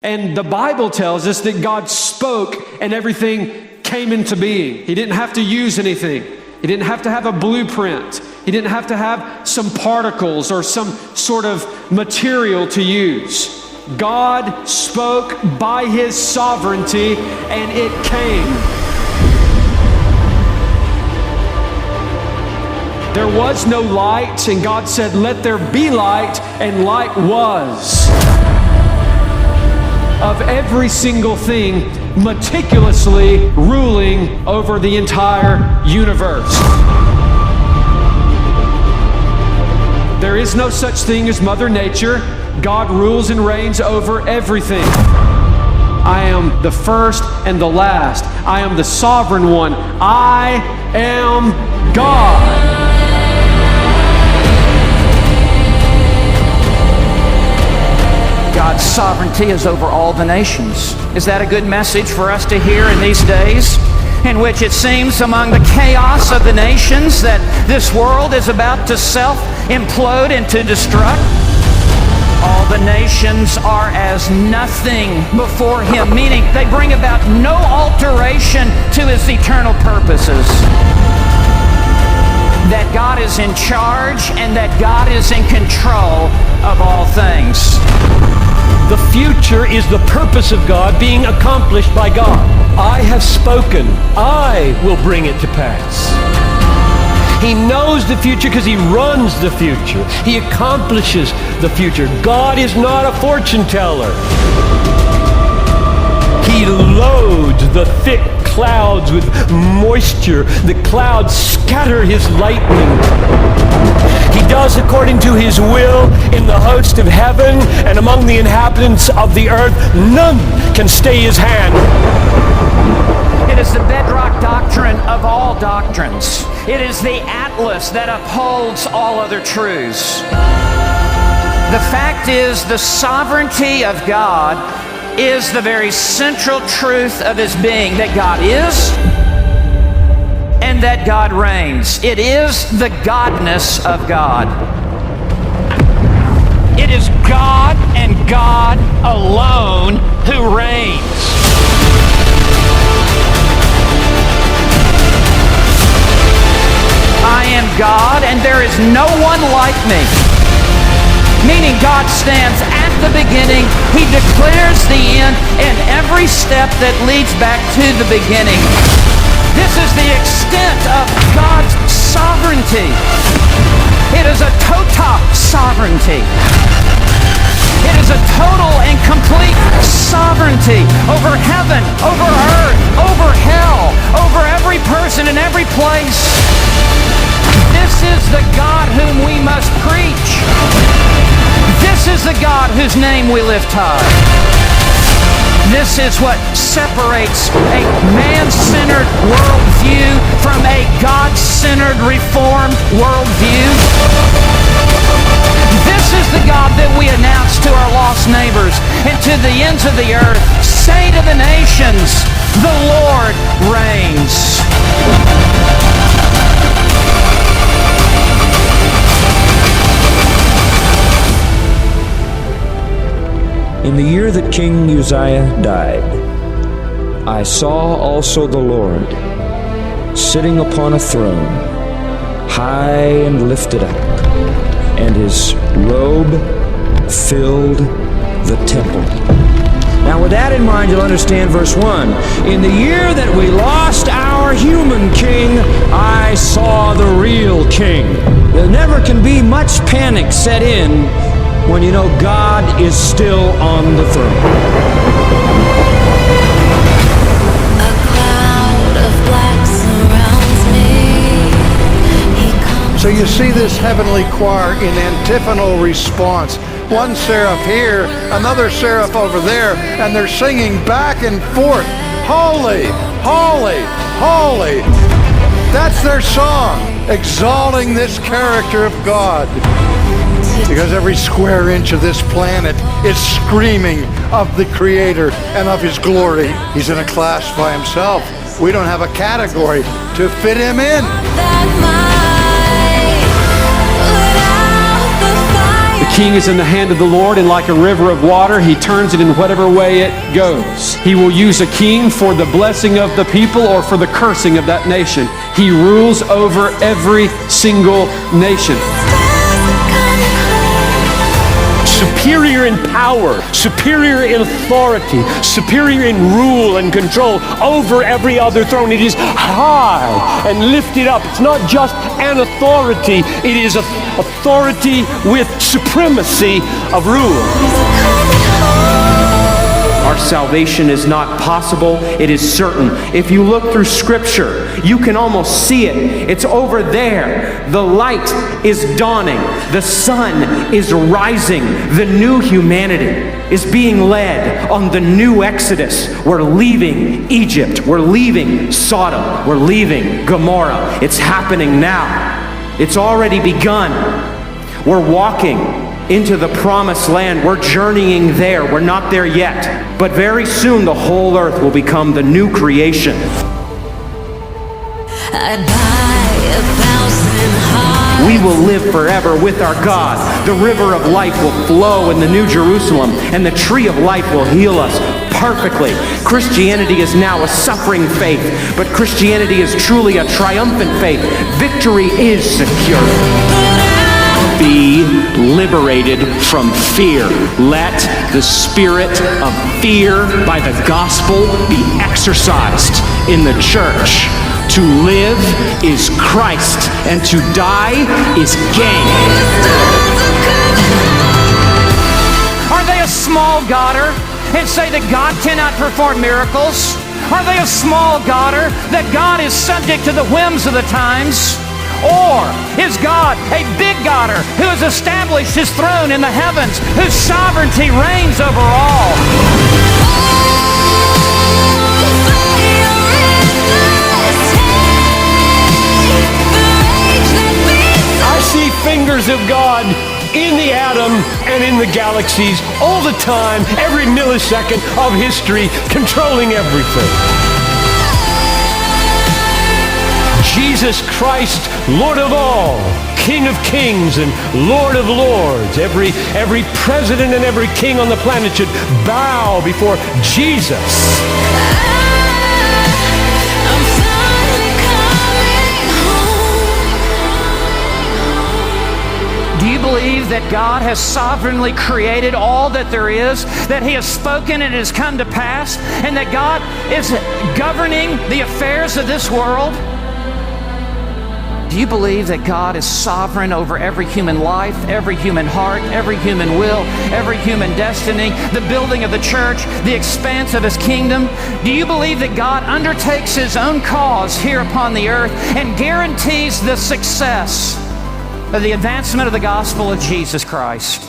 And the Bible tells us that God spoke and everything came into being. He didn't have to use anything. He didn't have to have a blueprint. He didn't have to have some particles or some sort of material to use. God spoke by His sovereignty and it came. There was no light, and God said, "Let there be light," and light was. Of every single thing meticulously ruling over the entire universe. There is no such thing as Mother Nature. God rules and reigns over everything. I am the first and the last. I am the sovereign one. I am God. God's sovereignty is over all the nations. Is that a good message for us to hear in these days, in which it seems among the chaos of the nations that this world is about to self-implode and to destruct? All the nations are as nothing before Him, meaning they bring about no alteration to His eternal purposes. That God is in charge and that God is in control of all things. The future is the purpose of God being accomplished by God. I have spoken. I will bring it to pass. He knows the future because He runs the future. He accomplishes the future. God is not a fortune teller. He loads the thick clouds with moisture. The clouds scatter His lightning. He does according to His will in the host of heaven, and among the inhabitants of the earth, none can stay His hand. It is the bedrock doctrine of all doctrines. It is the atlas that upholds all other truths. The fact is, the sovereignty of God is the very central truth of His being, that God is and that God reigns. It is the godness of God. It is God and God alone who reigns. I am God and there is no one like me. Meaning God stands at the beginning, He declares the end, and every step that leads back to the beginning. This is the extent of God's sovereignty. It is a total sovereignty. It is a total and complete sovereignty over heaven, over earth, over hell, over every person in every place. This is the God whom we must preach. This is the God whose name we lift high. This is what separates a man-centered worldview from a God-centered Reformed worldview. This is the God that we announce to our lost neighbors and to the ends of the earth. Say to the nations, the Lord reigns. In the year that King Uzziah died, I saw also the Lord sitting upon a throne, high and lifted up, and His robe filled the temple. Now with that in mind, you'll understand verse 1. In the year that we lost our human king, I saw the real king. There never can be much panic set in when you know God is still on the throne. A cloud of black surrounds me. So you see this heavenly choir in antiphonal response. One seraph here, another seraph over there, and they're singing back and forth, holy, holy, holy. That's their song, exalting this character of God. Because every square inch of this planet is screaming of the Creator and of His glory. He's in a class by Himself. We don't have a category to fit Him in. The king is in the hand of the Lord, and like a river of water, he turns it in whatever way it goes. He will use a king for the blessing of the people or for the cursing of that nation. He rules over every single nation. Superior in power, superior in authority, superior in rule and control over every other throne. It is high and lifted up. It's not just an authority, it is authority with supremacy of rule. Our salvation is not possible, it is certain. If you look through Scripture, you can almost see it. It's over there. The light is dawning. The sun is rising. The new humanity is being led on the new Exodus. We're leaving Egypt. We're leaving Sodom. We're leaving Gomorrah. It's happening now. It's already begun. We're walking into the promised land. We're journeying there. We're not there yet. But very soon the whole earth will become the new creation. I'd buy 1,000 hearts. We will live forever with our God. The river of life will flow in the New Jerusalem, and the tree of life will heal us perfectly. Christianity is now a suffering faith, but Christianity is truly a triumphant faith. Victory is secure. Be liberated from fear. Let the spirit of fear by the gospel be exercised in the church. To live is Christ, and to die is gain. Are they a small Godder and say that God cannot perform miracles? Are they a small Godder that God is subject to the whims of the times? Or is God a big Godder who has established his throne in the heavens, whose sovereignty reigns over all? I see fingers of God in the atom and in the galaxies all the time, every millisecond of history, controlling everything. Jesus Christ, Lord of all, King of kings and Lord of lords. Every president and every king on the planet should bow before Jesus. I'm finally coming home. Do you believe that God has sovereignly created all that there is, that he has spoken and it has come to pass, and that God is governing the affairs of this world? Do you believe that God is sovereign over every human life, every human heart, every human will, every human destiny, the building of the church, the expanse of his kingdom? Do you believe that God undertakes his own cause here upon the earth and guarantees the success of the advancement of the gospel of Jesus Christ?